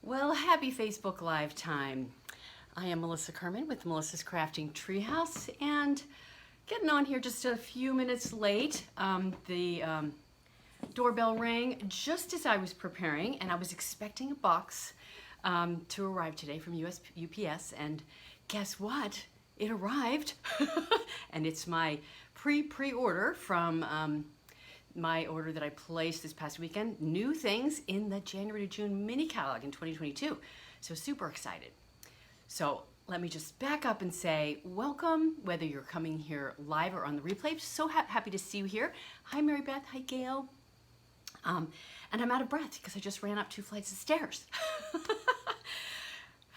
Well, happy Facebook Live time. I am Melissa Kerman with Melissa's Crafting Treehouse, and getting on here just a few minutes late. The doorbell rang just as I was preparing, and I was expecting a box to arrive today from UPS, and guess what? It arrived, and it's my pre-order from my order that I placed this past weekend. New things in the January to June mini catalog in 2022. So super excited. So let me just back up and say welcome, whether you're coming here live or on the replay. So happy to see you here. Hi, Mary Beth. Hi, Gail. And I'm out of breath because I just ran up 2 flights of stairs.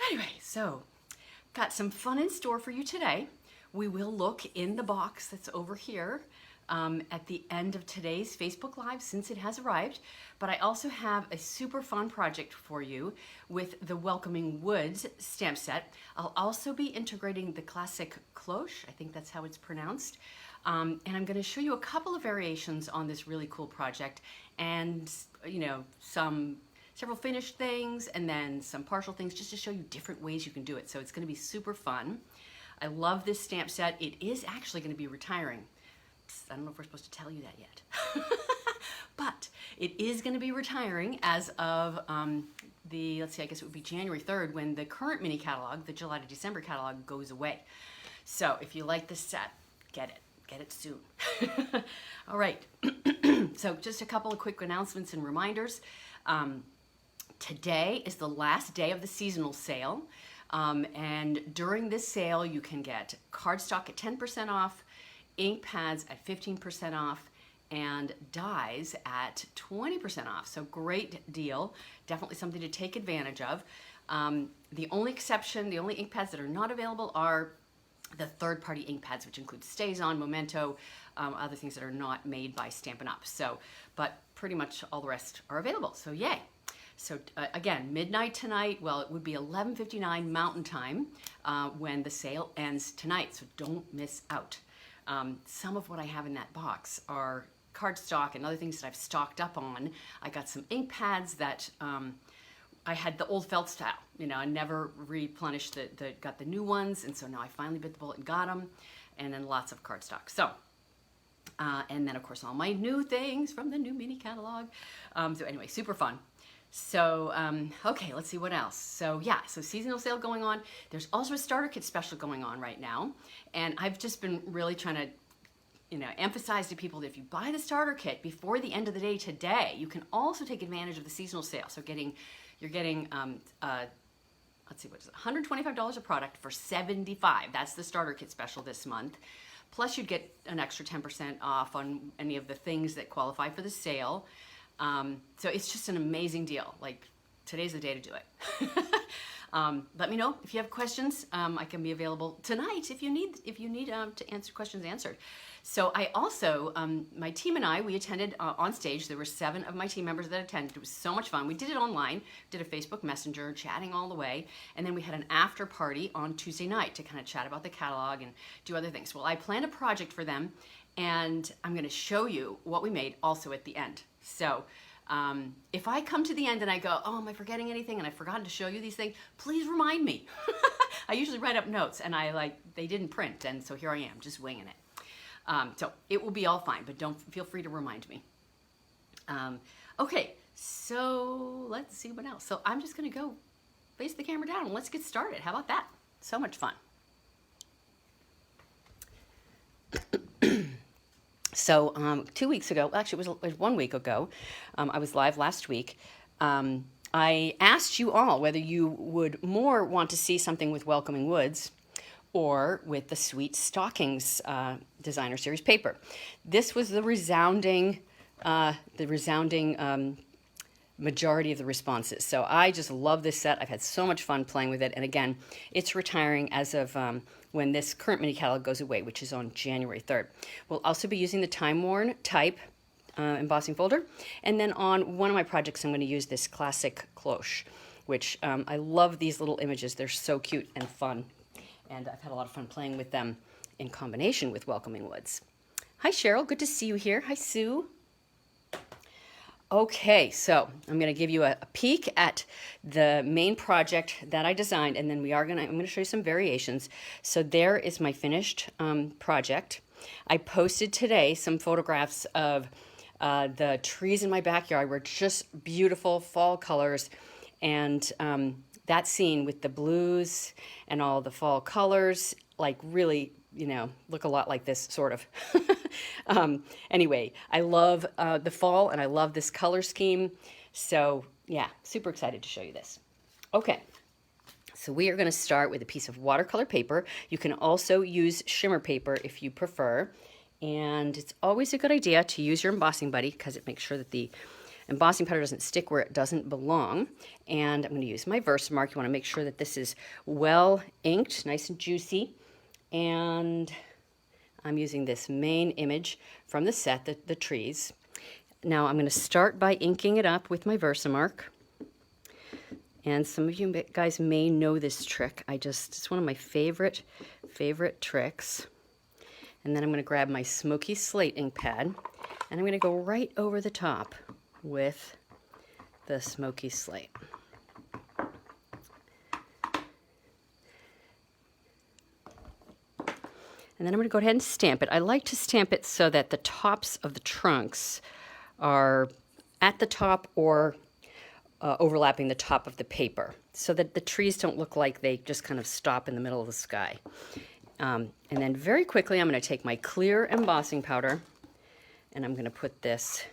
Anyway, so got some fun in store for you today. We will look in the box that's over here at the end of today's Facebook Live, since it has arrived. But I also have a super fun project for you with the Welcoming Woods stamp set. I'll also be integrating the classic cloche, I think that's how it's pronounced. And I'm going to show you a couple of variations on this really cool project, and several finished things and then some partial things, just to show you different ways you can do it. So it's going to be super fun. I love this stamp set. It is actually going to be retiring. I don't know if we're supposed to tell you that yet. But it is going to be retiring as of let's see, I guess it would be January 3rd when the current mini catalog, the July to December catalog, goes away. So if you like this set, get it. Get it soon. All right. So just a couple of quick announcements and reminders. Today is the last day of the seasonal sale. And during this sale, you can get cardstock at 10% off, ink pads at 15% off, and dies at 20% off. So great deal. Definitely something to take advantage of. The only exception, the only ink pads that are not available are the third-party ink pads, which include StazOn, Memento, other things that are not made by Stampin' Up. So, but pretty much all the rest are available. So yay. So again, midnight tonight, well, it would be 11:59 Mountain Time when the sale ends tonight. So don't miss out. Some of what I have in that box are cardstock and other things that I've stocked up on. I got some ink pads that I had the old felt style, I never replenished got the new ones, and so now I finally bit the bullet and got them, and then lots of cardstock. So, and then of course all my new things from the new mini catalog. So anyway, super fun. So, okay, let's see what else. So yeah, so seasonal sale going on. There's also a starter kit special going on right now. And I've just been really trying to, emphasize to people that if you buy the starter kit before the end of the day today, you can also take advantage of the seasonal sale. So you're getting, let's see, what is it? $125 a product for $75. That's the starter kit special this month. Plus you'd get an extra 10% off on any of the things that qualify for the sale. So it's just an amazing deal. Like, today's the day to do it. Let me know if you have questions. I can be available tonight if you need to answer questions answered. So I also, my team and I, we attended on stage. There were 7 of my team members that attended. It was so much fun. We did it online, did a Facebook Messenger, chatting all the way, and then we had an after party on Tuesday night to kind of chat about the catalog and do other things. Well, I planned a project for them, and I'm going to show you what we made also at the end. So if I come to the end and I go, oh, am I forgetting anything and I've forgotten to show you these things, please remind me. I usually write up notes, and they didn't print, and so here I am just winging it. So it will be all fine, but feel free to remind me. Okay, so let's see what else. So I'm just going to go face the camera down and let's get started. How about that? So much fun. So 2 weeks ago, actually it was 1 week ago, I was live last week. I asked you all whether you would more want to see something with Welcoming Woods or with the Sweet Stockings Designer Series paper. This was the resounding majority of the responses. So I just love this set. I've had so much fun playing with it. And again, it's retiring as of when this current mini catalog goes away, which is on January 3rd. We'll also be using the time-worn type embossing folder. And then on one of my projects, I'm going to use this classic cloche, which I love these little images. They're so cute and fun. And I've had a lot of fun playing with them in combination with Welcoming Woods. Hi, Cheryl. Good to see you here. Hi, Sue. Okay, so I'm going to give you a peek at the main project that I designed, and then I'm going to show you some variations. So there is my finished project. I posted today some photographs of the trees in my backyard were just beautiful fall colors, and that scene with the blues and all the fall colors, like really, look a lot like this, sort of. Anyway, I love the fall and I love this color scheme. So yeah, super excited to show you this. Okay, so we are going to start with a piece of watercolor paper. You can also use shimmer paper if you prefer. And it's always a good idea to use your embossing buddy because it makes sure that the embossing powder doesn't stick where it doesn't belong. And I'm going to use my Versamark. You want to make sure that this is well inked, nice and juicy. And I'm using this main image from the set, the trees. Now I'm going to start by inking it up with my Versamark. And some of you guys may know this trick. It's one of my favorite tricks. And then I'm going to grab my smoky slate ink pad, and I'm going to go right over the top with the smoky slate. And then I'm going to go ahead and stamp it. I like to stamp it so that the tops of the trunks are at the top or overlapping the top of the paper so that the trees don't look like they just kind of stop in the middle of the sky. And then very quickly I'm going to take my clear embossing powder and I'm going to put this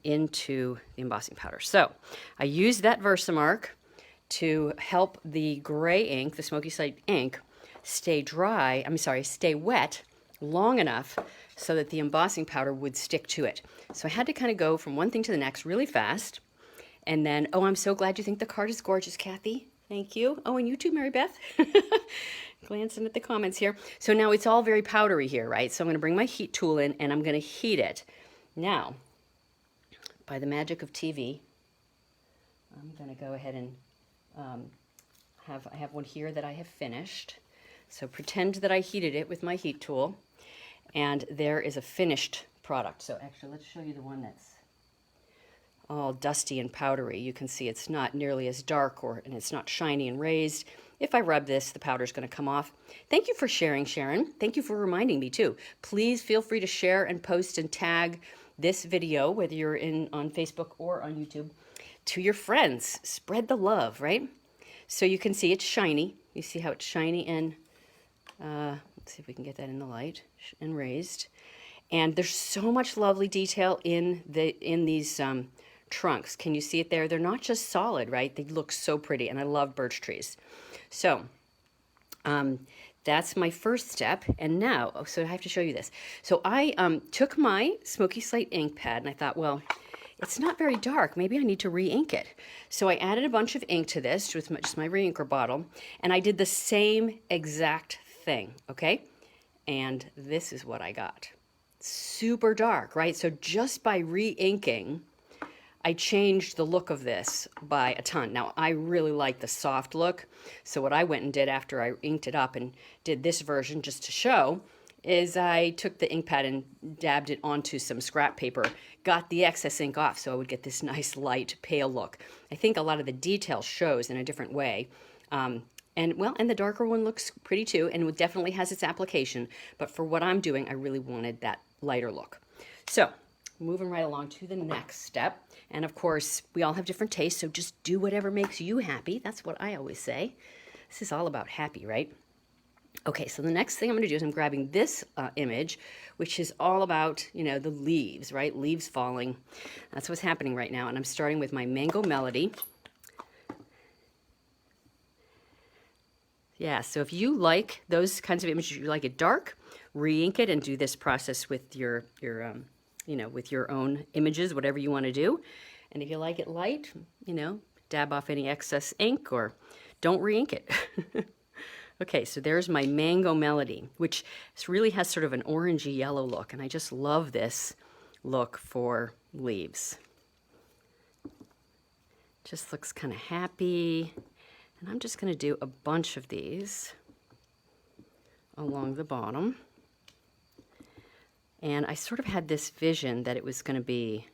into the embossing powder. So I used that Versamark to help the gray ink, the smoky slate ink, stay wet long enough so that the embossing powder would stick to it. So I had to kind of go from one thing to the next really fast. And then, oh, I'm so glad you think the card is gorgeous, Kathy. Thank you. Oh, and you too, Mary Beth. Glancing at the comments here. So now it's all very powdery here, right? So I'm going to bring my heat tool in and I'm going to heat it. Now, by the magic of TV, I'm going to go ahead and I have one here that I have finished. So pretend that I heated it with my heat tool, and there is a finished product. So actually, let's show you the one that's all dusty and powdery. You can see it's not nearly as dark and it's not shiny and raised. If I rub this, the powder's going to come off. Thank you for sharing, Sharon. Thank you for reminding me too. Please feel free to share and post and tag this video, whether you're on Facebook or on YouTube, to your friends. Spread the love, right? So you can see it's shiny. You see how it's shiny and let's see if we can get that in the light, and raised. And there's so much lovely detail in these trunks. Can you see it there? They're not just solid, right? They look so pretty, and I love birch trees. So that's my first step. And now, so I have to show you this. So I took my smoky slate ink pad, and I thought, well, it's not very dark. Maybe I need to re-ink it. So I added a bunch of ink to this with just my re-inker bottle, and I did the same exact thing, okay? And this is what I got. Super dark, right? So just by re-inking, I changed the look of this by a ton. Now, I really like the soft look, so what I went and did after I inked it up and did this version just to show is I took the ink pad and dabbed it onto some scrap paper, got the excess ink off so I would get this nice light pale look. I think a lot of the detail shows in a different way. And the darker one looks pretty too, and it definitely has its application, but for what I'm doing, I really wanted that lighter look. So, moving right along to the next step, and of course, we all have different tastes, so just do whatever makes you happy. That's what I always say. This is all about happy, right? Okay, so the next thing I'm going to do is I'm grabbing this image, which is all about, the leaves, right? Leaves falling. That's what's happening right now, and I'm starting with my Mango Melody. Yeah, so if you like those kinds of images, you like it dark, re-ink it and do this process with your with your own images, whatever you want to do. And if you like it light, dab off any excess ink or don't re-ink it. Okay, so there's my Mango Melody, which really has sort of an orangey yellow look, and I just love this look for leaves. Just looks kind of happy. And I'm just going to do a bunch of these along the bottom. And I sort of had this vision that it was going to be,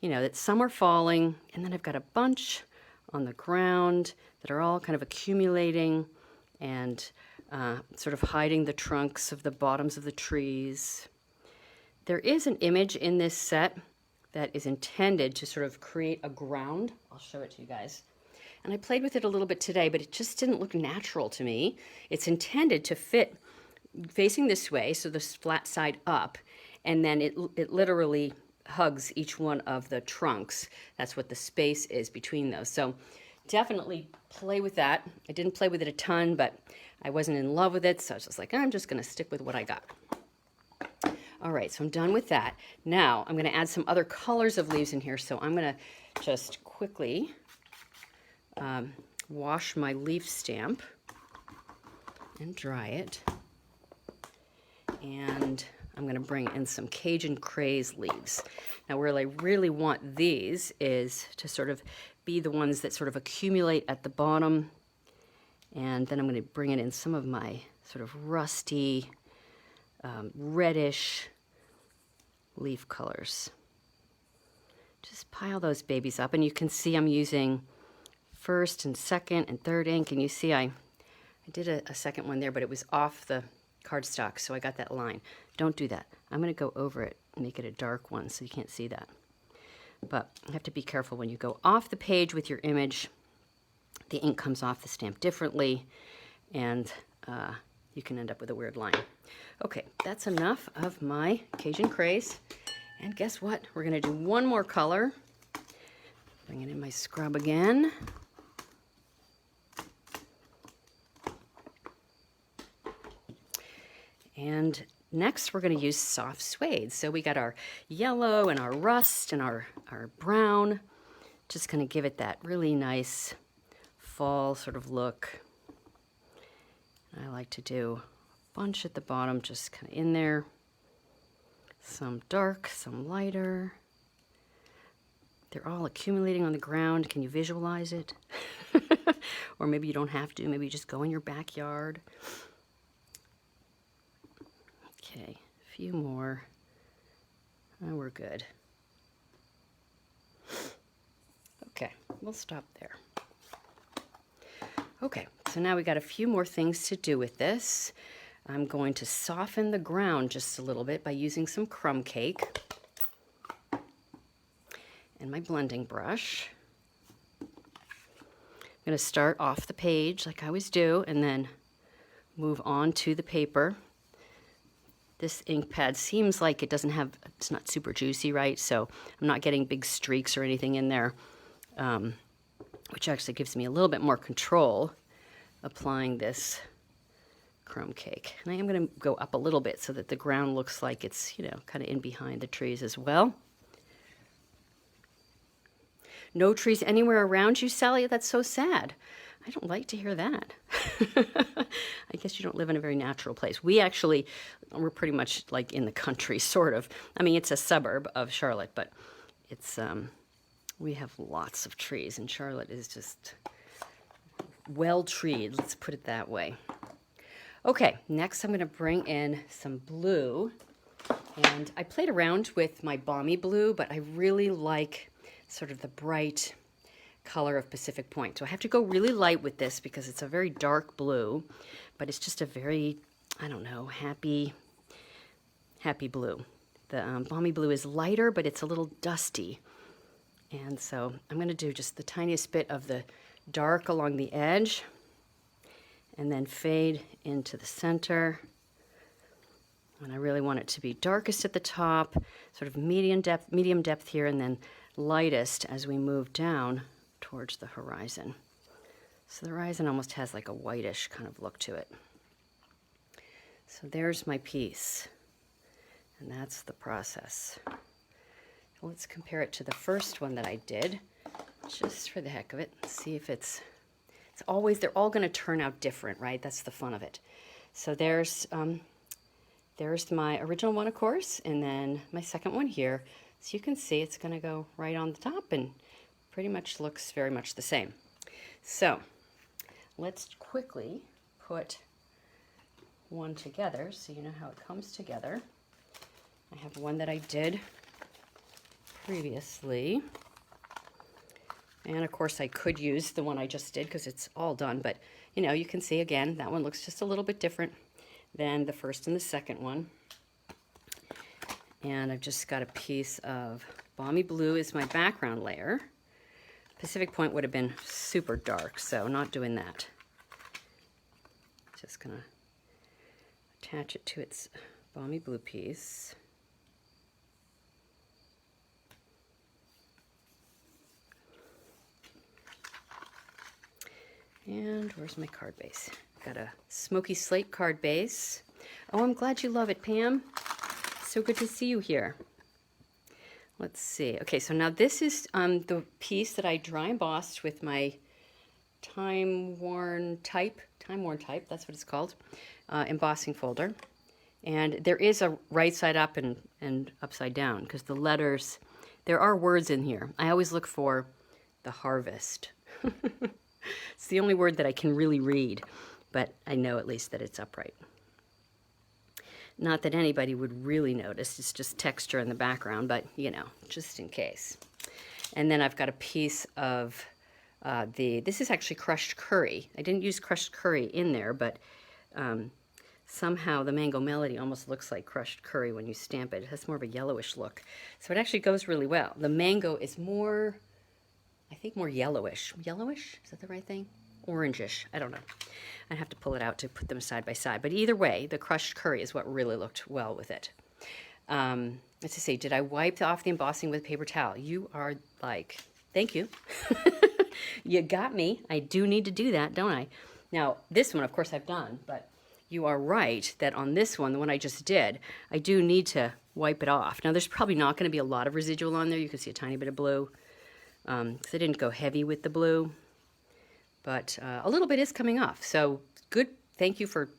you know, that some are falling, and then I've got a bunch on the ground that are all kind of accumulating and sort of hiding the trunks of the bottoms of the trees. There is an image in this set that is intended to sort of create a ground. I'll show it to you guys. And I played with it a little bit today, but it just didn't look natural to me. It's intended to fit facing this way, so the flat side up, and then it literally hugs each one of the trunks. That's what the space is between those. So definitely play with that. I didn't play with it a ton, but I wasn't in love with it, so I was just like, I'm just gonna stick with what I got. All right, so I'm done with that. Now I'm gonna add some other colors of leaves in here, so I'm gonna just quickly wash my leaf stamp and dry it. And I'm going to bring in some Cajun Craze leaves. Now where I really want these is to sort of be the ones that sort of accumulate at the bottom. And then I'm going to bring it in some of my sort of rusty, reddish leaf colors. Just pile those babies up, and you can see I'm using first and second and third ink, and you see I did a second one there, but it was off the cardstock, so I got that line. Don't do that. I'm going to go over it and make it a dark one so you can't see that. But you have to be careful when you go off the page with your image. The ink comes off the stamp differently, and you can end up with a weird line. Okay, that's enough of my Cajun Craze. And guess what? We're going to do one more color. Bring it in my scrub again. And next we're going to use soft suede. So we got our yellow and our rust and our brown. Just going to give it that really nice fall sort of look. I like to do a bunch at the bottom, just kind of in there. Some dark, some lighter. They're all accumulating on the ground. Can you visualize it? Or maybe you don't have to. Maybe you just go in your backyard. Okay, a few more. Oh, we're good. Okay, we'll stop there. Okay, so now we got a few more things to do with this. I'm going to soften the ground just a little bit by using some crumb cake and my blending brush. I'm going to start off the page like I always do and then move on to the paper. This ink pad seems like it's not super juicy, right? So I'm not getting big streaks or anything in there, which actually gives me a little bit more control applying this crumb cake. And I am going to go up a little bit so that the ground looks like it's, you know, kind of in behind the trees as well. No trees anywhere around you, Sally? That's so sad. I don't like to hear that. I guess you don't live in a very natural place. We're pretty much like in the country, sort of. I mean, it's a suburb of Charlotte, but it's we have lots of trees, and Charlotte is just well-treed, let's put it that way. Okay, next I'm going to bring in some blue, and I played around with my balmy blue, but I really like sort of the bright color of Pacific Point. So I have to go really light with this because it's a very dark blue, but it's just a very, I don't know, happy blue. The balmy blue is lighter, but it's a little dusty. And so I'm going to do just the tiniest bit of the dark along the edge and then fade into the center. And I really want it to be darkest at the top, sort of medium depth here, and then lightest as we move down towards the horizon. So the horizon almost has like a whitish kind of look to it. So there's my piece, and that's the process. Let's compare it to the first one that I did, just for the heck of it. See if they're all going to turn out different, right? That's the fun of it. So there's my original one, of course, and then my second one here. So you can see it's going to go right on the top and pretty much looks very much the same. So let's quickly put one together so you know how it comes together. I have one that I did previously. And of course I could use the one I just did because it's all done, but you know, you can see again, that one looks just a little bit different than the first and the second one. And I've just got a piece of Balmy Blue is my background layer. Pacific Point would have been super dark, so not doing that. Just gonna attach it to its Balmy Blue piece. And where's my card base? Got a smoky slate card base. Oh, I'm glad you love it, Pam. So good to see you here. Let's see. Okay, so now this is the piece that I dry embossed with my time-worn type, that's what it's called, embossing folder. And there is a right side up and upside down because the letters, there are words in here. I always look for the harvest. It's the only word that I can really read, but I know at least that it's upright. Not that anybody would really notice, it's just texture in the background, but you know, just in case. And then I've got a piece of this is actually crushed curry. I didn't use crushed curry in there, but somehow the Mango Melody almost looks like crushed curry when you stamp it. It has more of a yellowish look. So it actually goes really well. The mango is more, I think more yellowish. Yellowish? Is that the right thing? Orangish. I don't know. I have to pull it out to put them side by side. But either way, the crushed curry is what really looked well with it. Let's see, did I wipe off the embossing with paper towel? You are like, thank you. You got me. I do need to do that, don't I? Now, this one, of course, I've done, but you are right that on this one, the one I just did, I do need to wipe it off. Now, there's probably not going to be a lot of residual on there. You can see a tiny bit of blue. Because I didn't go heavy with the blue. But a little bit is coming off. So good. Thank you for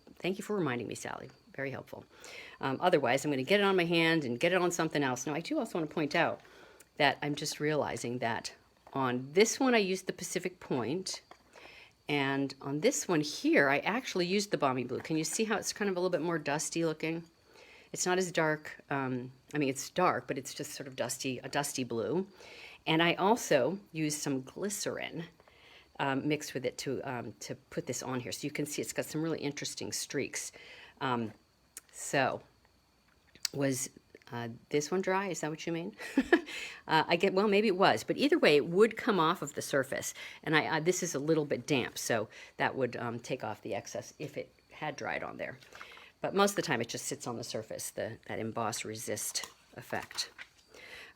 reminding me, Sally. Very helpful. Otherwise, I'm going to get it on my hand and get it on something else. Now, I do also want to point out that I'm just realizing that on this one, I used the Pacific Point. And on this one here, I actually used the Balmy Blue. Can you see how it's kind of a little bit more dusty looking? It's not as dark. I mean, it's dark, but it's just sort of dusty, a dusty blue. And I also used some glycerin mixed with it to put this on here. So you can see it's got some really interesting streaks. So was this one dry? Is that what you mean? Well, maybe it was, but either way, it would come off of the surface. And this is a little bit damp, so that would take off the excess if it had dried on there. But most of the time, it just sits on the surface, that emboss resist effect.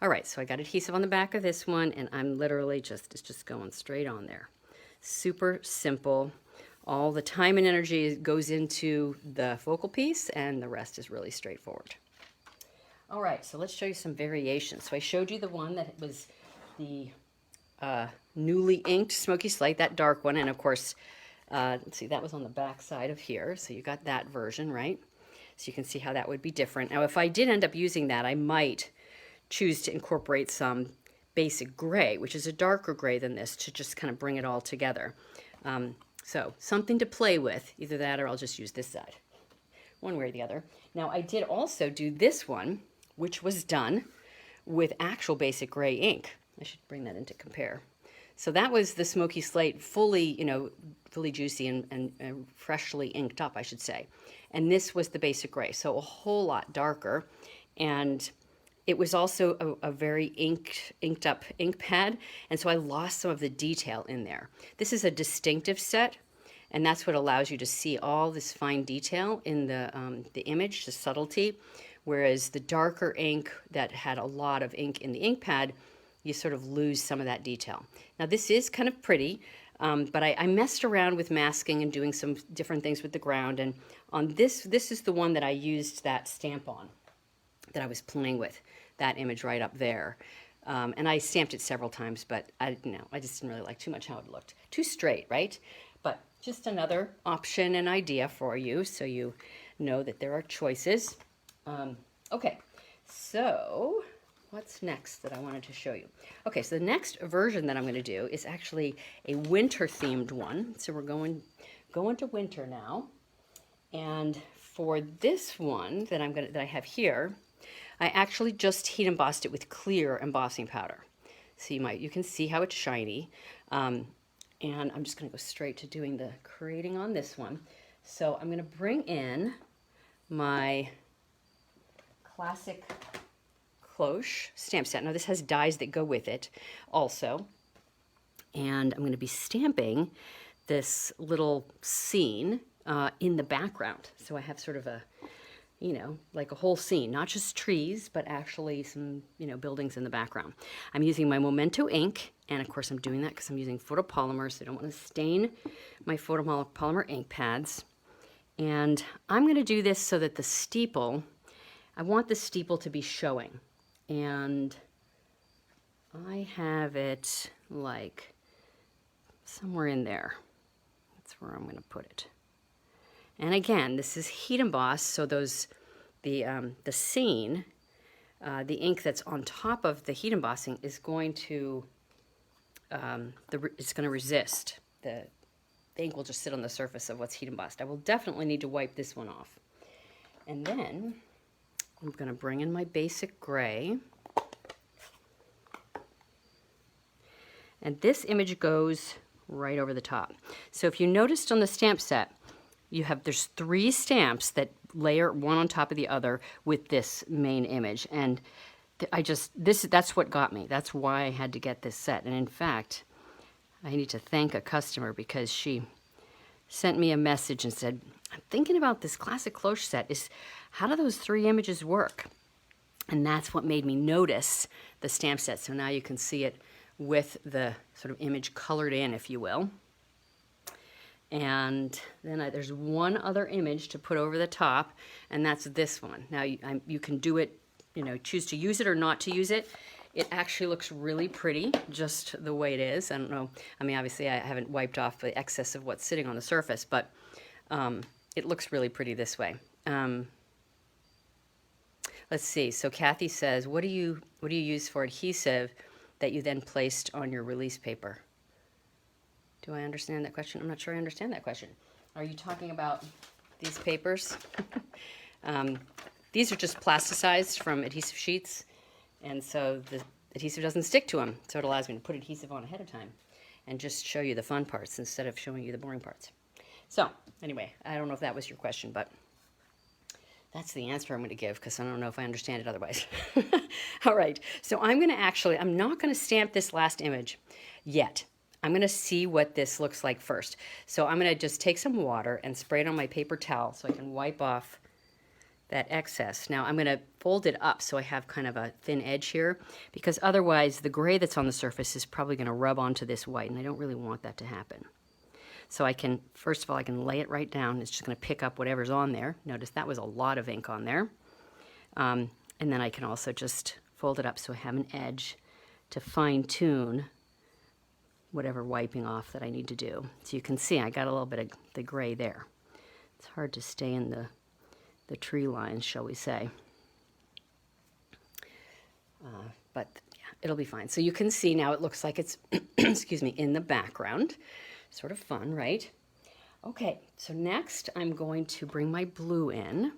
All right, so I got adhesive on the back of this one, and I'm literally it's just going straight on there. Super simple. All the time and energy goes into the focal piece, and the rest is really straightforward. All right, so let's show you some variations. So I showed you the one that was the newly inked Smoky Slate, that dark one, and of course, let's see, that was on the back side of here, so you got that version, right? So you can see how that would be different. Now, if I did end up using that, I might choose to incorporate some basic gray, which is a darker gray than this, to just kind of bring it all together. So something to play with, either that or I'll just use this side, one way or the other. Now, I did also do this one, which was done with actual basic gray ink. I should bring that in to compare. So that was the Smoky Slate, fully, fully juicy and freshly inked up, I should say. And this was the basic gray, so a whole lot darker. And it was also a very inked up ink pad, and so I lost some of the detail in there. This is a distinctive set, and that's what allows you to see all this fine detail in the image, the subtlety, whereas the darker ink that had a lot of ink in the ink pad, you sort of lose some of that detail. Now this is kind of pretty, but I messed around with masking and doing some different things with the ground, and on this is the one that I used that stamp on, that I was playing with, that image right up there. And I stamped it several times, but I just didn't really like too much how it looked. Too straight, right? But just another option and idea for you, so you know that there are choices. Okay, so what's next that I wanted to show you? Okay, so the next version that I'm going to do is actually a winter-themed one. So we're going to winter now. And for this one that I have here, I actually just heat embossed it with clear embossing powder. So you can see how it's shiny. And I'm just going to go straight to doing the creating on this one. So I'm going to bring in my classic cloche stamp set. Now this has dies that go with it also. And I'm going to be stamping this little scene in the background. So I have sort of a, you know, like a whole scene, not just trees, but actually some, you know, buildings in the background. I'm using my Memento ink, and of course I'm doing that because I'm using photopolymers, so I don't want to stain my photopolymer ink pads. And I'm going to do this so that the steeple, I want the steeple to be showing. And I have it like somewhere in there. That's where I'm going to put it. And again, this is heat embossed, so those the scene, the ink that's on top of the heat embossing is going to it's going to resist. The ink will just sit on the surface of what's heat embossed. I will definitely need to wipe this one off. And then I'm going to bring in my basic gray. And this image goes right over the top. So if you noticed on the stamp set, there's 3 stamps that layer one on top of the other with this main image. And that's what got me. That's why I had to get this set. And in fact, I need to thank a customer because she sent me a message and said, I'm thinking about this classic cloche set. How do those 3 images work? And that's what made me notice the stamp set. So now you can see it with the sort of image colored in, if you will. And then there's one other image to put over the top, and that's this one. Now you can do it, you know, choose to use it or not to use it. It actually looks really pretty, just the way it is. I don't know. I mean, obviously I haven't wiped off the excess of what's sitting on the surface, but it looks really pretty this way. Let's see. So Kathy says, what do you use for adhesive that you then placed on your release paper? Do I understand that question? I'm not sure I understand that question. Are you talking about these papers? These are just plasticized from adhesive sheets, and so the adhesive doesn't stick to them, so it allows me to put adhesive on ahead of time and just show you the fun parts instead of showing you the boring parts. So anyway, I don't know if that was your question, but that's the answer I'm going to give because I don't know if I understand it otherwise. All right, so I'm not going to stamp this last image yet. I'm going to see what this looks like first. So I'm going to just take some water and spray it on my paper towel so I can wipe off that excess. Now I'm going to fold it up so I have kind of a thin edge here, because otherwise the gray that's on the surface is probably going to rub onto this white, and I don't really want that to happen. So first of all, I can lay it right down. It's just going to pick up whatever's on there. Notice that was a lot of ink on there. And then I can also just fold it up so I have an edge to fine tune whatever wiping off that I need to do. So you can see I got a little bit of the gray there. It's hard to stay in the tree lines, shall we say. But yeah, it'll be fine. So you can see now it looks like it's, excuse me, in the background. Sort of fun, right? Okay, so next I'm going to bring my blue in.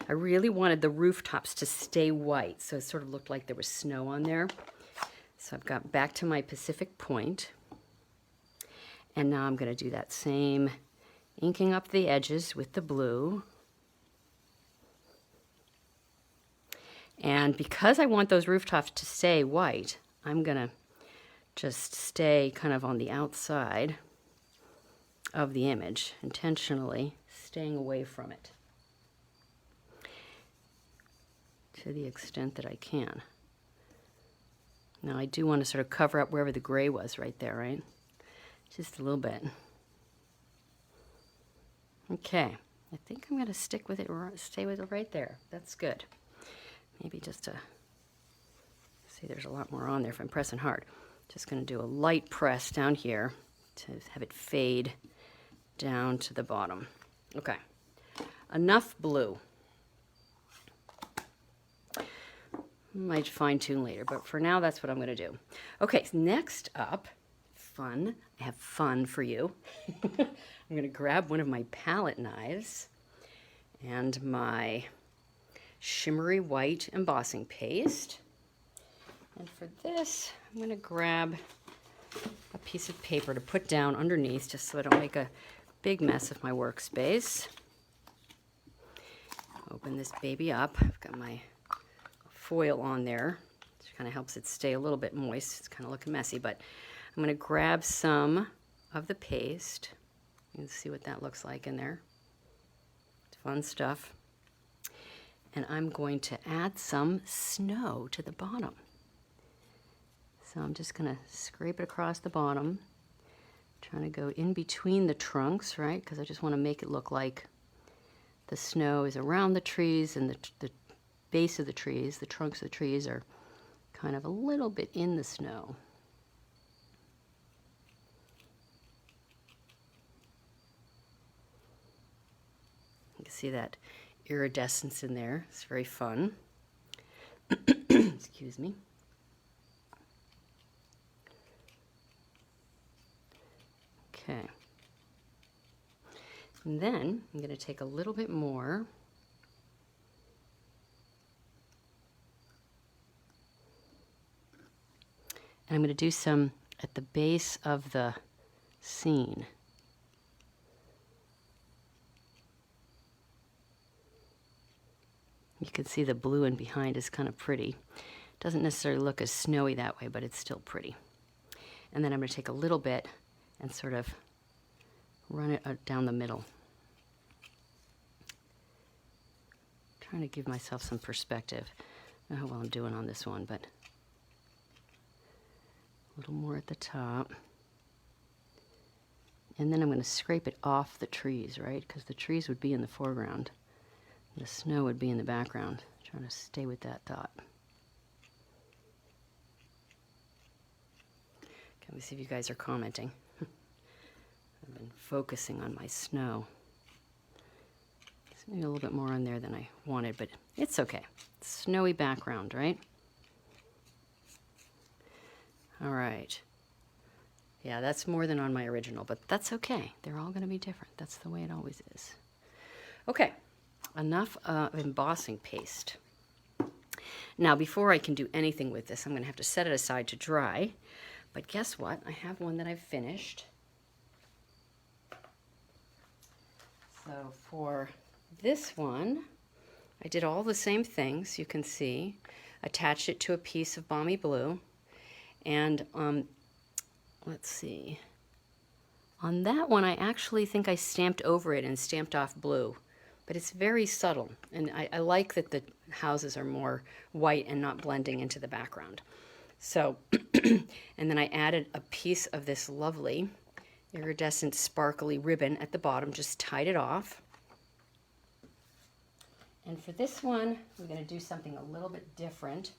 I really wanted the rooftops to stay white, so it sort of looked like there was snow on there. So I've got back to my Pacific Point, and now I'm going to do that same inking up the edges with the blue. And because I want those rooftops to stay white, I'm going to just stay kind of on the outside of the image, intentionally staying away from it to the extent that I can. Now I do want to sort of cover up wherever the gray was right there, right? Just a little bit. Okay, I think I'm going to stick with it, stay with it right there. That's good. Maybe just to see, there's a lot more on there if I'm pressing hard. Just going to do a light press down here to have it fade down to the bottom. Okay, enough blue. Might fine tune later, but for now that's what I'm going to do. Okay, so next up, fun. I have fun for you. I'm going to grab one of my palette knives and my shimmery white embossing paste. And for this, I'm going to grab a piece of paper to put down underneath just so I don't make a big mess of my workspace. Open this baby up. I've got my foil on there, which kind of helps it stay a little bit moist. It's kind of looking messy, but I'm going to grab some of the paste. You can see what that looks like in there. It's fun stuff. And I'm going to add some snow to the bottom. So I'm just going to scrape it across the bottom, trying to go in between the trunks, right? Because I just want to make it look like the snow is around the trees and the base of the trees, the trunks of the trees are kind of a little bit in the snow. You can see that iridescence in there. It's very fun. Excuse me. Okay. And then I'm going to take a little bit more and I'm going to do some at the base of the scene. You can see the blue in behind is kind of pretty. Doesn't necessarily look as snowy that way, but it's still pretty. And then I'm going to take a little bit and sort of run it down the middle. Trying to give myself some perspective. I don't know how well I'm doing on this one, but a little more at the top. And then I'm going to scrape it off the trees, right? Because the trees would be in the foreground. The snow would be in the background. Trying to stay with that thought. Okay, let me see if you guys are commenting. I've been focusing on my snow. There's maybe a little bit more on there than I wanted, but it's okay. Snowy background, right? All right. Yeah, that's more than on my original, but that's okay. They're all going to be different. That's the way it always is. Okay, enough embossing paste. Now, before I can do anything with this, I'm going to have to set it aside to dry. But guess what? I have one that I've finished. So for this one, I did all the same things, you can see. Attached it to a piece of balmy blue. And let's see. On that one, I actually think I stamped over it and stamped off blue. But it's very subtle. And I like that the houses are more white and not blending into the background. So, and then I added a piece of this lovely iridescent sparkly ribbon at the bottom, just tied it off. And for this one, we're going to do something a little bit different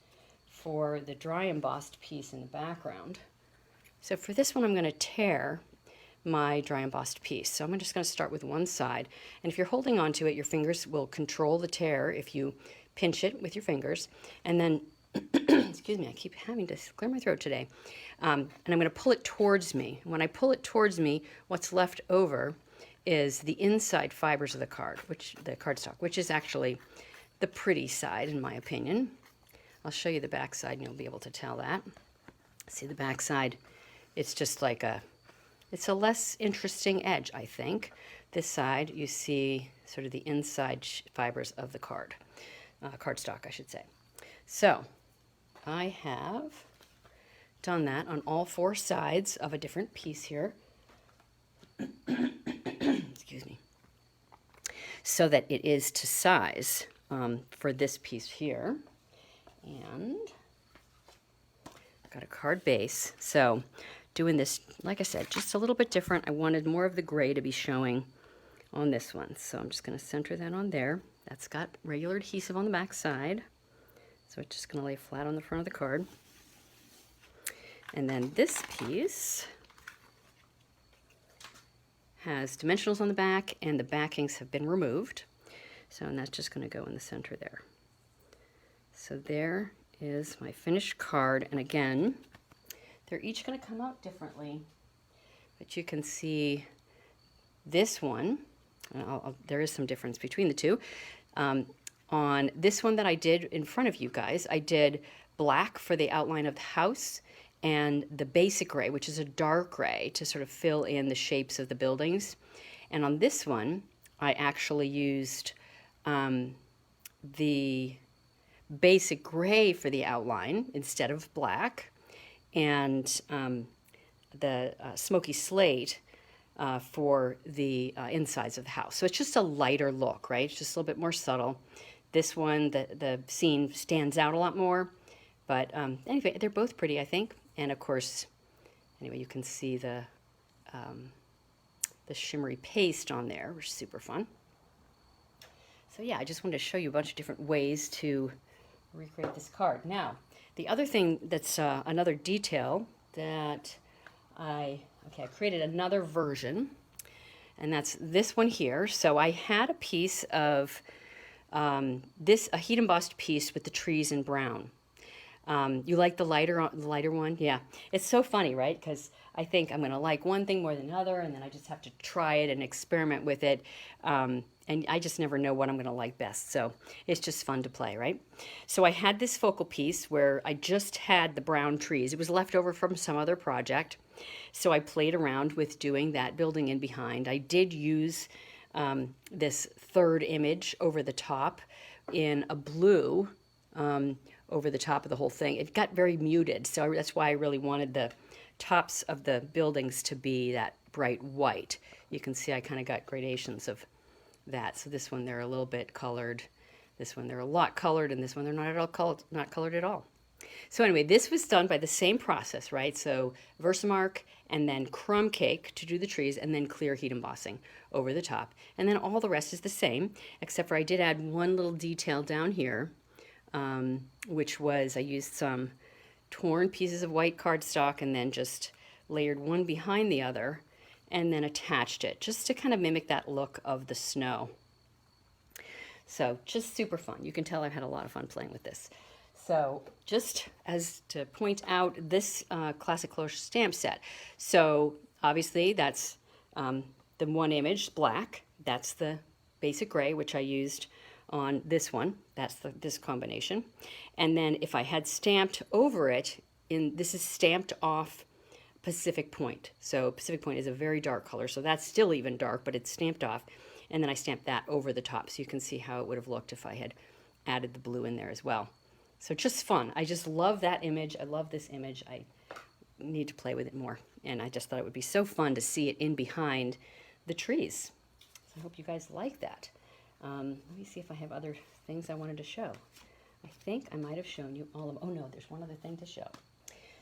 for the dry embossed piece in the background. So for this one, I'm going to tear my dry embossed piece. So I'm just going to start with one side. And if you're holding on to it, your fingers will control the tear if you pinch it with your fingers. And then, excuse me, I keep having to clear my throat today. And I'm going to pull it towards me. When I pull it towards me, what's left over is the inside fibers of the cardstock, which is actually the pretty side, in my opinion. I'll show you the back side, and you'll be able to tell that. See the back side? It's just like it's a less interesting edge, I think. This side, you see sort of the inside fibers of the cardstock, I should say. So I have done that on all four sides of a different piece here. Excuse me. So that it is to size for this piece here. And I've got a card base. So doing this, like I said, just a little bit different. I wanted more of the gray to be showing on this one. So I'm just going to center that on there. That's got regular adhesive on the back side. So it's just going to lay flat on the front of the card. And then this piece has dimensionals on the back, and the backings have been removed. So, and that's just going to go in the center there. So there is my finished card. And again, they're each going to come out differently. But you can see this one, there is some difference between the two. on this one that I did in front of you guys. I did black for the outline of the house and the basic gray, which is a dark gray, to sort of fill in the shapes of the buildings. And on this one, I actually used the basic gray for the outline instead of black, and the smoky slate for the insides of the house. So it's just a lighter look, right? It's just a little bit more subtle. This one, the scene stands out a lot more. But anyway, they're both pretty, I think. And of course, anyway, you can see the shimmery paste on there, which is super fun. So yeah, I just wanted to show you a bunch of different ways to recreate this card. Now, the other thing that's another detail that I created another version, and that's this one here. So I had a piece of a heat embossed piece with the trees in brown. You like the lighter one? Yeah. It's so funny, right? Because I think I'm going to like one thing more than another, and then I just have to try it and experiment with it. And I just never know what I'm going to like best. So it's just fun to play, right? So I had this focal piece where I just had the brown trees. It was left over from some other project. So I played around with doing that building in behind. I did use this third image over the top in a blue over the top of the whole thing. It got very muted, so that's why I really wanted the tops of the buildings to be that bright white. You can see I kind of got gradations of that. So this one they're a little bit colored, this one they're a lot colored, and this one they're not at all not colored at all. So anyway, this was done by the same process, right? So Versamark and then crumb cake to do the trees, and then clear heat embossing over the top. And then all the rest is the same, except for I did add one little detail down here, which was I used some torn pieces of white cardstock and then just layered one behind the other and then attached it just to kind of mimic that look of the snow. So just super fun. You can tell I've had a lot of fun playing with this. So just as to point out this classic closure stamp set. So obviously that's the one image, black. That's the basic gray, which I used on this one. That's this combination. And then if I had stamped over it, this is stamped off Pacific Point. So Pacific Point is a very dark color, so that's still even dark, but it's stamped off. And then I stamped that over the top, so you can see how it would have looked if I had added the blue in there as well. So just fun. I just love that image. I love this image. I need to play with it more. And I just thought it would be so fun to see it in behind the trees. So I hope you guys like that. Let me see if I have other things I wanted to show. I think I might have shown you all of them. Oh no, there's one other thing to show.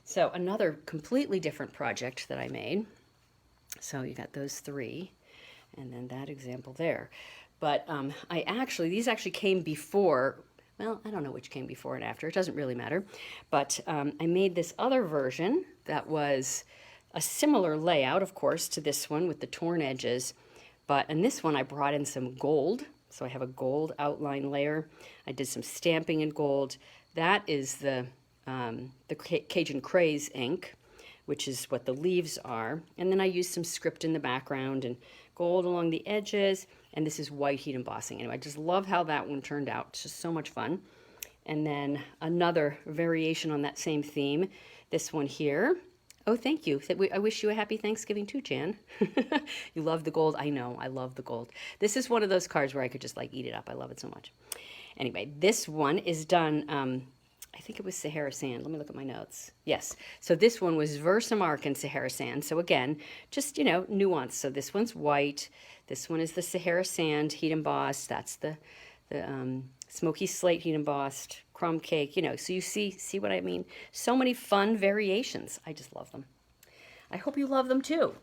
So another completely different project that I made. So you got those three, and then that example there. But these actually came before. Well, I don't know which came before and after. It doesn't really matter. But I made this other version that was a similar layout, of course, to this one with the torn edges. But in this one, I brought in some gold. So I have a gold outline layer. I did some stamping in gold. That is the Cajun Craze ink, which is what the leaves are. And then I used some script in the background and gold along the edges. And this is white heat embossing. Anyway, I just love how that one turned out. It's just so much fun. And then another variation on that same theme, this one here. Oh, thank you. I wish you a happy Thanksgiving too, Jan. You love the gold. I know. I love the gold. This is one of those cards where I could just like eat it up. I love it so much. Anyway, this one is done, I think it was Sahara Sand. Let me look at my notes. Yes. So this one was Versamark and Sahara Sand. So again, just, nuance. So this one's white. This one is the Sahara Sand heat embossed. That's the smoky slate heat embossed, crumb cake, so you see what I mean? So many fun variations. I just love them. I hope you love them too.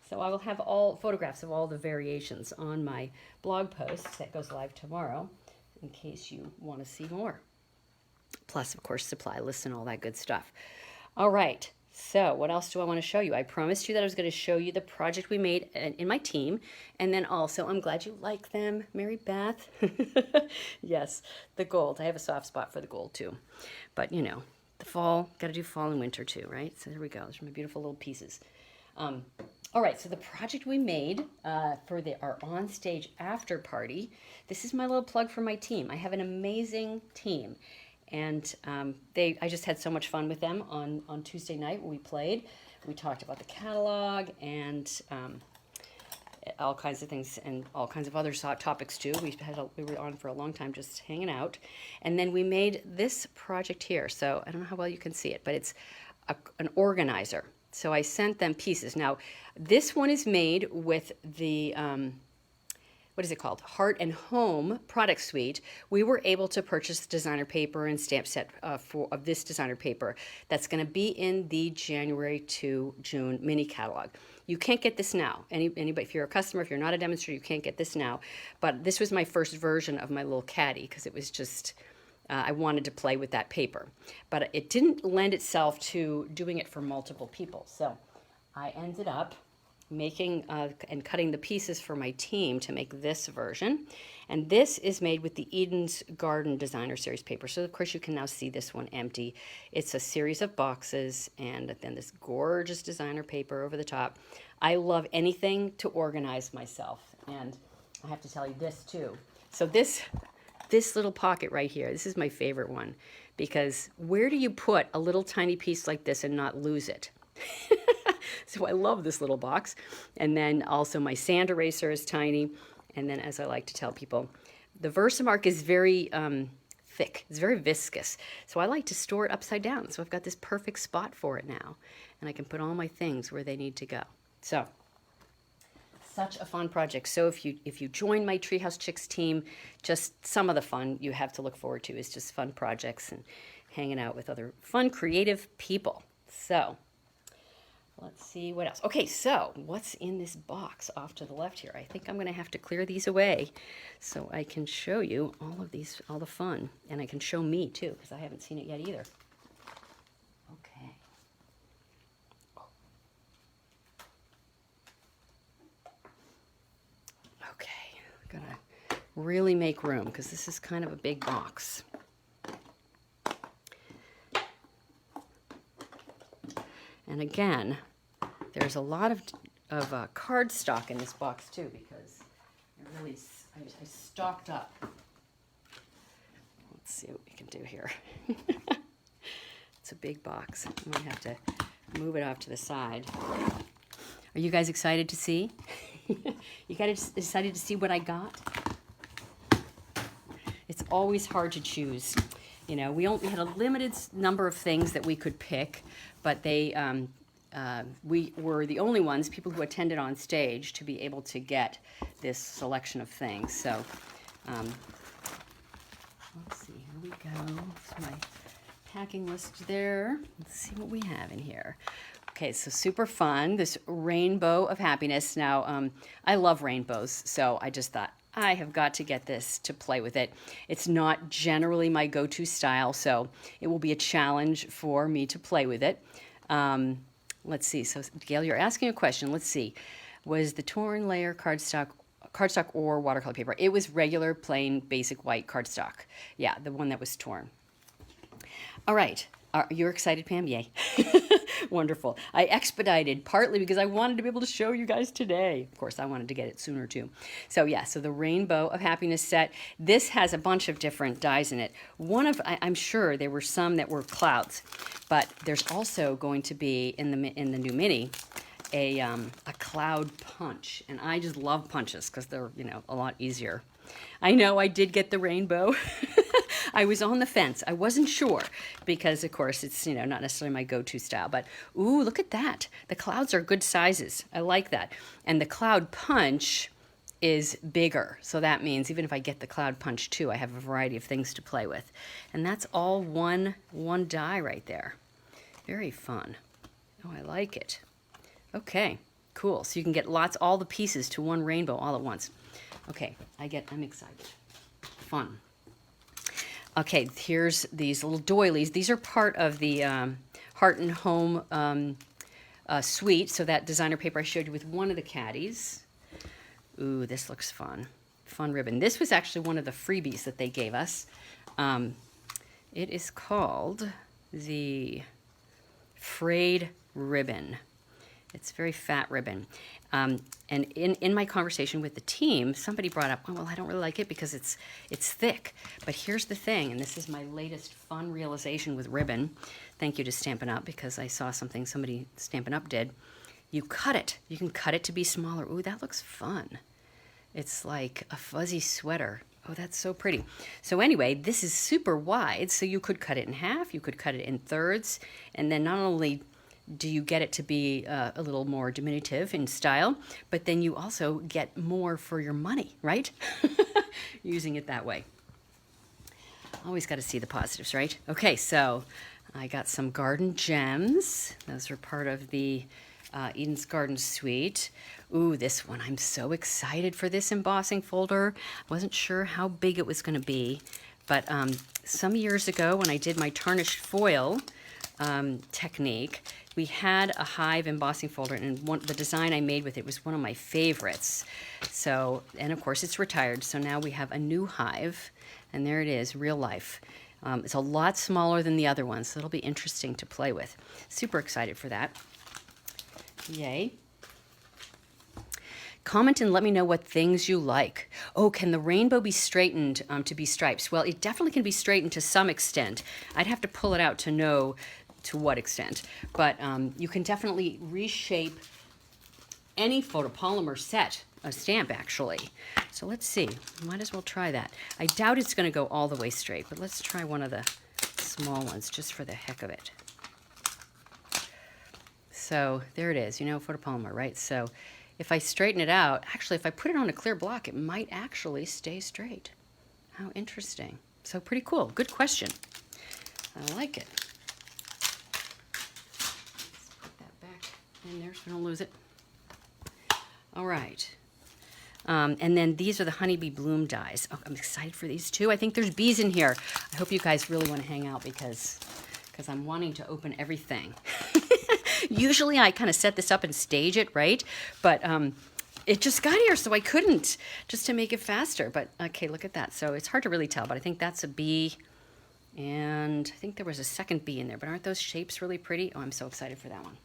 So I will have all photographs of all the variations on my blog post that goes live tomorrow in case you want to see more. Plus, of course, supply lists and all that good stuff. All right. So what else do I want to show you? I promised you that I was going to show you the project we made in my team. And then also, I'm glad you like them, Mary Beth. Yes, the gold. I have a soft spot for the gold too. But, the fall, got to do fall and winter too, right? So there we go. Those are my beautiful little pieces. All right, so the project we made for our on-stage after party, this is my little plug for my team. I have an amazing team, and I just had so much fun with them on Tuesday night when we played. We talked about the catalog and all kinds of things and all kinds of other topics too. We were on for a long time just hanging out, and then we made this project here. So I don't know how well you can see it, but it's an organizer. So I sent them pieces. Now, this one is made with the, what is it called? Heart and Home product suite. We were able to purchase designer paper and stamp set of this designer paper that's going to be in the January to June mini catalog. You can't get this now. Anybody, if you're a customer, if you're not a demonstrator, you can't get this now. But this was my first version of my little caddy because it was just, I wanted to play with that paper. But it didn't lend itself to doing it for multiple people. So I ended up making and cutting the pieces for my team to make this version. And this is made with the Eden's Garden Designer Series paper. So of course you can now see this one empty. It's a series of boxes and then this gorgeous designer paper over the top. I love anything to organize myself. And I have to tell you this too. So this little pocket right here, this is my favorite one, because where do you put a little tiny piece like this and not lose it? So I love this little box. And then also my sand eraser is tiny. And then, as I like to tell people, the Versamark is very thick. It's very viscous. So I like to store it upside down. So I've got this perfect spot for it now. And I can put all my things where they need to go. So such a fun project. So if you join my Treehouse Chicks team, just some of the fun you have to look forward to is just fun projects and hanging out with other fun, creative people. So let's see what else. Okay, so what's in this box off to the left here? I think I'm going to have to clear these away so I can show you all of these, all the fun. And I can show me too, because I haven't seen it yet either. Okay. Okay, I'm going to really make room because this is kind of a big box. And again, there's a lot of cardstock in this box too, because I stocked up. Let's see what we can do here. It's a big box. I'm going to have to move it off to the side. Are you guys excited to see? You guys excited to see what I got? It's always hard to choose. You know, we had a limited number of things that we could pick, but we were the only ones, people who attended on stage, to be able to get this selection of things. So, let's see, here we go. It's my packing list there. Let's see what we have in here. Okay, so super fun, this rainbow of happiness. Now, I love rainbows, so I just thought, I have got to get this to play with it. It's not generally my go-to style, so it will be a challenge for me to play with it. Let's see. So, Gail, you're asking a question. Let's see. Was the torn layer cardstock or watercolor paper? It was regular, plain, basic white cardstock. Yeah, the one that was torn. All right. You're excited, Pam? Yay. Wonderful. I expedited partly because I wanted to be able to show you guys today. Of course, I wanted to get it sooner too. So yeah, so the Rainbow of Happiness set. This has a bunch of different dies in it. I'm sure there were some that were clouds, but there's also going to be in the new mini a cloud punch, and I just love punches because they're a lot easier. I know I did get the rainbow. I was on the fence. I wasn't sure because, of course, it's not necessarily my go-to style. But ooh, look at that! The clouds are good sizes. I like that. And the cloud punch is bigger, so that means even if I get the cloud punch too, I have a variety of things to play with. And that's all one die right there. Very fun. Oh, I like it. Okay, cool. So you can get all the pieces to one rainbow all at once. Okay, I'm excited. Fun. Okay, here's these little doilies. These are part of the Heart and Home suite. So that designer paper I showed you with one of the caddies. Ooh, this looks fun. Fun ribbon. This was actually one of the freebies that they gave us. It is called the Frayed Ribbon. It's very fat ribbon. And in my conversation with the team, somebody brought up, oh, well, I don't really like it because it's thick. But here's the thing, and this is my latest fun realization with ribbon. Thank you to Stampin' Up, because I saw something somebody Stampin' Up did. You cut it. You can cut it to be smaller. Ooh, that looks fun. It's like a fuzzy sweater. Oh, that's so pretty. So anyway, this is super wide, so you could cut it in half, you could cut it in thirds, and then not only do you get it to be a little more diminutive in style, but then you also get more for your money, right? Using it that way. Always got to see the positives, right? Okay, so I got some garden gems. Those are part of the Eden's Garden Suite. Ooh, this one, I'm so excited for this embossing folder. Wasn't sure how big it was going to be, but some years ago when I did my tarnished foil technique, we had a hive embossing folder, and the design I made with it was one of my favorites. So, and of course it's retired, so now we have a new hive, and there it is, real life. It's a lot smaller than the other ones, so it'll be interesting to play with. Super excited for that. Yay. Comment and let me know what things you like. Oh, can the rainbow be straightened to be stripes? Well, it definitely can be straightened to some extent. I'd have to pull it out to know to what extent. But you can definitely reshape any photopolymer set, a stamp actually. So let's see, might as well try that. I doubt it's gonna go all the way straight, but let's try one of the small ones just for the heck of it. So there it is, you know, photopolymer, right? So if I straighten it out, actually if I put it on a clear block, it might actually stay straight. How interesting. So pretty cool, good question. I like it. Let's put that back in there so we don't lose it. All right. And then these are the honeybee bloom dies. Oh, I'm excited for these too. I think there's bees in here. I hope you guys really want to hang out because I'm wanting to open everything. Usually I kind of set this up and stage it, right? But it just got here, so I couldn't, just to make it faster. But okay, look at that. So it's hard to really tell, but I think that's a bee. And I think there was a second bee in there, but aren't those shapes really pretty? Oh, I'm so excited for that one.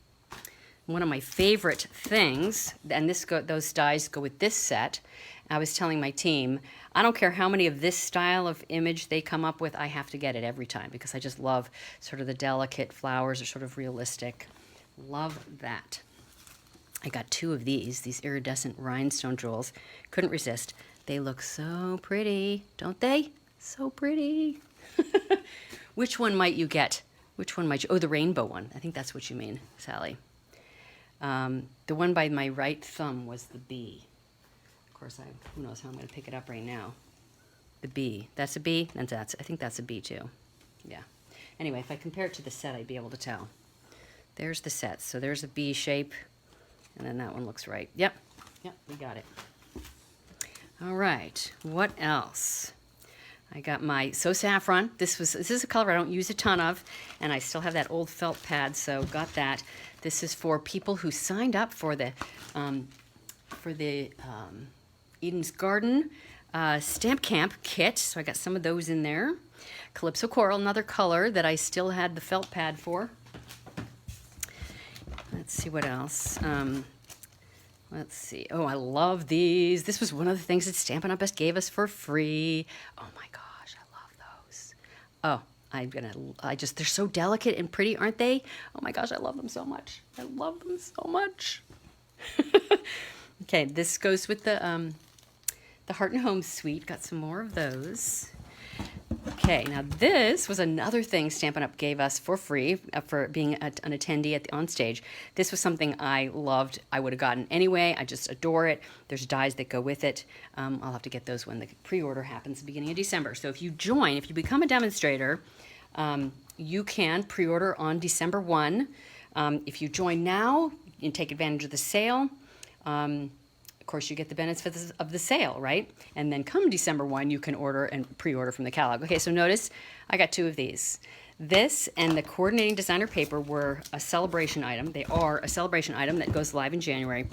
One of my favorite things, and those dies go with this set. I was telling my team, I don't care how many of this style of image they come up with, I have to get it every time because I just love sort of the delicate flowers are sort of realistic. Love that. I got two of these iridescent rhinestone jewels. Couldn't resist. They look so pretty, don't they? So pretty. Which one might you get? Which one might you? Oh, the rainbow one. I think that's what you mean, Sally. The one by my right thumb was the bee. Of course, who knows how I'm going to pick it up right now. The bee. That's a bee? And I think that's a bee too. Yeah. Anyway, if I compare it to the set, I'd be able to tell. There's the set. So there's a bee shape, and then that one looks right. Yep. Yep, we got it. All right. What else? I got my So Saffron. This is a color I don't use a ton of, and I still have that old felt pad, so got that. This is for people who signed up for the Eden's Garden Stamp Camp kit. So I got some of those in there. Calypso Coral, another color that I still had the felt pad for. Let's see what else. Let's see. Oh, I love these. This was one of the things that Stampin' Up! Gave us for free. Oh my gosh, I love those. Oh, they're so delicate and pretty, aren't they? Oh my gosh, I love them so much. I love them so much. Okay, this goes with the Heart and Home Suite. Got some more of those. Okay, now this was another thing Stampin' Up! Gave us for free for being an attendee on stage. This was something I loved. I would have gotten anyway. I just adore it. There's dies that go with it. I'll have to get those when the pre-order happens at the beginning of December. So if you become a demonstrator, you can pre-order on December 1. If you join now and take advantage of the sale, of course, you get the benefits of the sale, right? And then come December 1, you can order and pre-order from the catalog. Okay, so notice I got two of these. This and the coordinating designer paper were a celebration item. They are a celebration item that goes live in January.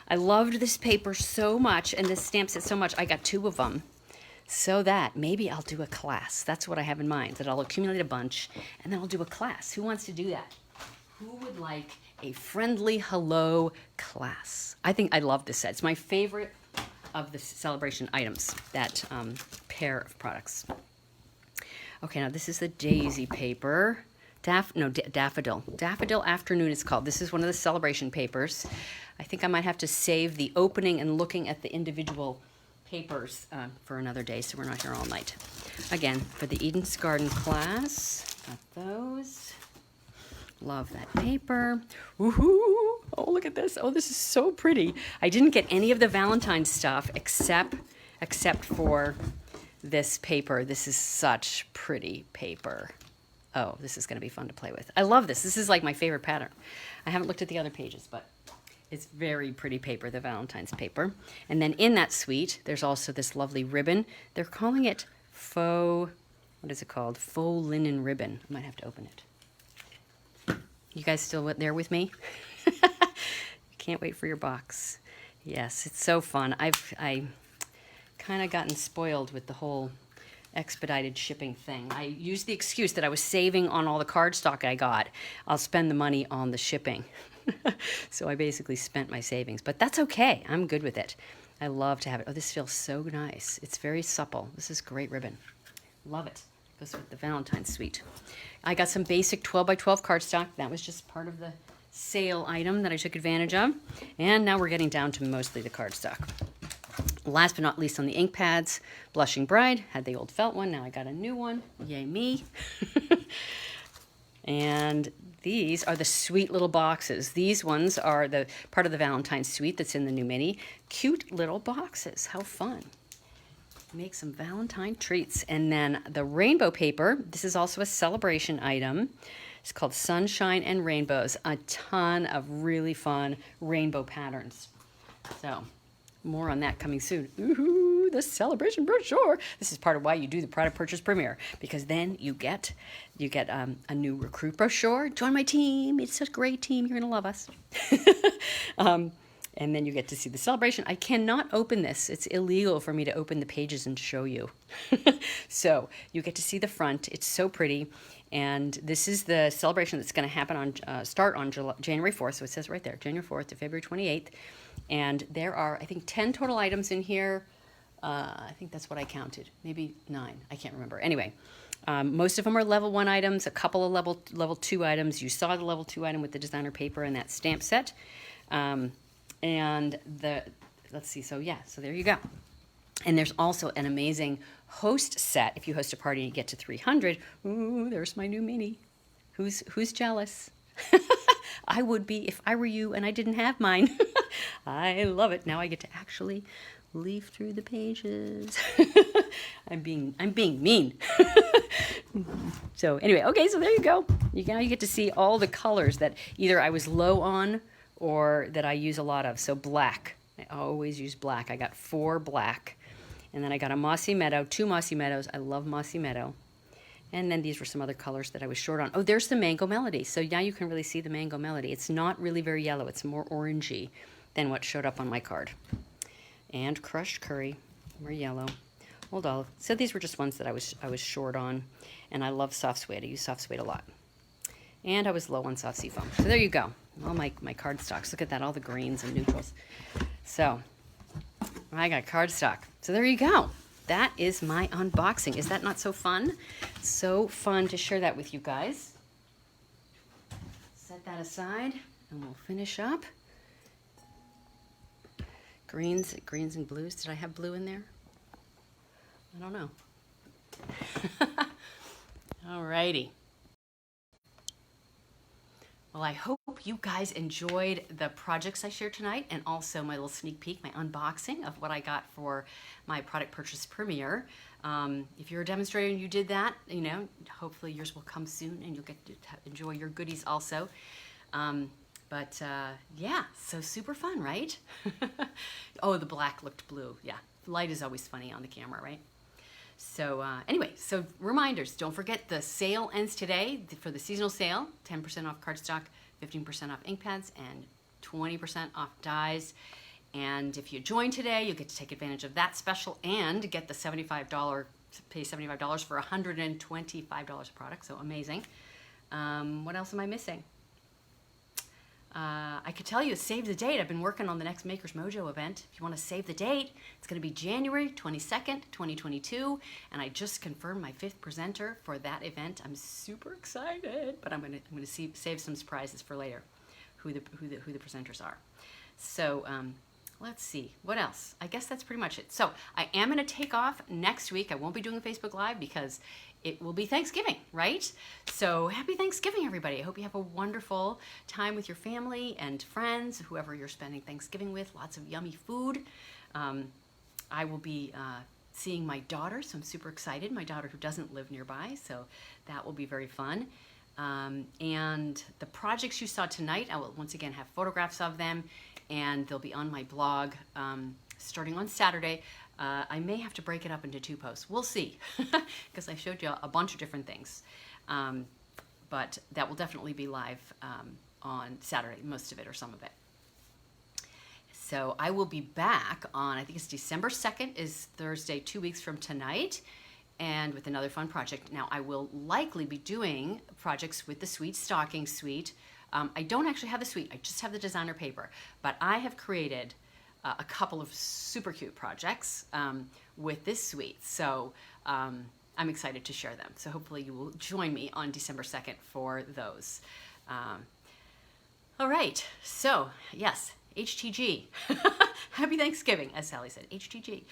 I loved this paper so much and this stamp set so much, I got two of them so that maybe I'll do a class. That's what I have in mind, that I'll accumulate a bunch and then I'll do a class. Who wants to do that? Who would like a friendly hello class. I think I love this set. It's my favorite of the celebration items, that pair of products. Okay, now this is the daisy paper. Daffodil. Daffodil Afternoon it's called. This is one of the celebration papers. I think I might have to save the opening and looking at the individual papers for another day, so we're not here all night. Again, for the Eden's Garden class, got those. Love that paper. Woohoo! Oh, look at this. Oh, this is so pretty. I didn't get any of the Valentine's stuff except for this paper. This is such pretty paper. Oh, this is going to be fun to play with. I love this. This is like my favorite pattern. I haven't looked at the other pages, but it's very pretty paper, the Valentine's paper. And then in that suite, there's also this lovely ribbon. They're calling it faux, what is it called? Faux linen ribbon. I might have to open it. You guys still there with me? Can't wait for your box. Yes, it's so fun. I kind of gotten spoiled with the whole expedited shipping thing. I used the excuse that I was saving on all the cardstock I got. I'll spend the money on the shipping. So I basically spent my savings, but that's okay. I'm good with it. I love to have it. Oh, this feels so nice. It's very supple. This is great ribbon. Love it. Goes with the Valentine's suite. I got some basic 12 by 12 cardstock. That was just part of the sale item that I took advantage of. And now we're getting down to mostly the cardstock. Last but not least, on the ink pads, Blushing Bride. Had the old felt one, now I got a new one. Yay me. And these are the sweet little boxes. These ones are the part of the Valentine's suite that's in the new mini. Cute little boxes. How fun. Make some Valentine treats. And then the rainbow paper. This is also a celebration item. It's called Sunshine and Rainbows. A ton of really fun rainbow patterns. So more on that coming soon. Ooh, the celebration brochure. This is part of why you do the product purchase premiere, because then you get a new recruit brochure. Join my team. It's such a great team. You're gonna love us. And then you get to see the celebration. I cannot open this. It's illegal for me to open the pages and show you. So you get to see the front. It's so pretty. And this is the celebration that's going to happen on start on January 4th. So it says right there, January 4th to February 28th. And there are, I think, 10 total items in here. I think that's what I counted. Maybe 9. I can't remember. Anyway, most of them are level 1 items, a couple of level 2 items. You saw the level 2 item with the designer paper and that stamp set. And let's see, so yeah, so there you go. And there's also an amazing host set. If you host a party and you get to 300, ooh, there's my new mini. Who's jealous? I would be if I were you and I didn't have mine. I love it. Now I get to actually leaf through the pages. I'm being mean. So anyway, okay, so there you go. Now you get to see all the colors that either I was low on or that I use a lot of. So black. I always use black. I got 4 black. And then I got a Mossy Meadow, 2 Mossy Meadows. I love Mossy Meadow. And then these were some other colors that I was short on. Oh, there's the Mango Melody. So now you can really see the Mango Melody. It's not really very yellow. It's more orangey than what showed up on my card. And Crushed Curry, more yellow. Old Olive. So these were just ones that I was short on. And I love soft suede. I use soft suede a lot. And I was low on soft seafoam. So there you go. All my cardstocks. Look at that, all the greens and neutrals. So I got cardstock. So there you go. That is my unboxing. Is that not so fun? So fun to share that with you guys. Set that aside and we'll finish up. Greens and blues. Did I have blue in there? I don't know. Alrighty. Well, I hope you guys enjoyed the projects I shared tonight and also my little sneak peek, my unboxing of what I got for my product purchase premiere. If you're a demonstrator and you did that, hopefully yours will come soon and you'll get to enjoy your goodies also. Yeah, so super fun, right? Oh, the black looked blue. Yeah, light is always funny on the camera, right? So anyway, so reminders, don't forget the sale ends today for the seasonal sale, 10% off cardstock, 15% off ink pads, and 20% off dies. And if you join today, you'll get to take advantage of that special and get the pay $75 for $125 a product, so amazing. What else am I missing? I could tell you, save the date. I've been working on the next Maker's Mojo event. If you want to save the date, it's going to be January 22nd, 2022. And I just confirmed my 5th presenter for that event. I'm super excited, but I'm going to save some surprises for later, who the presenters are. So let's see, what else? I guess that's pretty much it. So I am going to take off next week. I won't be doing a Facebook Live because it will be Thanksgiving, right? So happy Thanksgiving, everybody. I hope you have a wonderful time with your family and friends, whoever you're spending Thanksgiving with, lots of yummy food. I will be seeing my daughter, so I'm super excited. My daughter who doesn't live nearby, so that will be very fun. And the projects you saw tonight, I will once again have photographs of them, and they'll be on my blog starting on Saturday. I may have to break it up into 2 posts. We'll see, because I showed you a bunch of different things. But that will definitely be live on Saturday, most of it or some of it. So I will be back on, I think it's December 2nd is Thursday, 2 weeks from tonight, and with another fun project. Now I will likely be doing projects with the Sweet Stocking Suite. I don't actually have the suite, I just have the designer paper, but I have created a couple of super cute projects with this suite. So I'm excited to share them. So hopefully you will join me on December 2nd for those. All right, so yes, HTG. Happy Thanksgiving, as Sally said, HTG.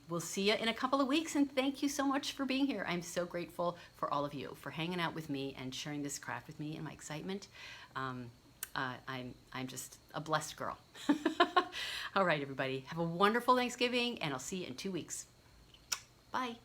We'll see you in a couple of weeks, and thank you so much for being here. I'm so grateful for all of you, for hanging out with me and sharing this craft with me and my excitement. I'm just a blessed girl. All right, everybody, have a wonderful Thanksgiving, and I'll see you in 2 weeks. Bye.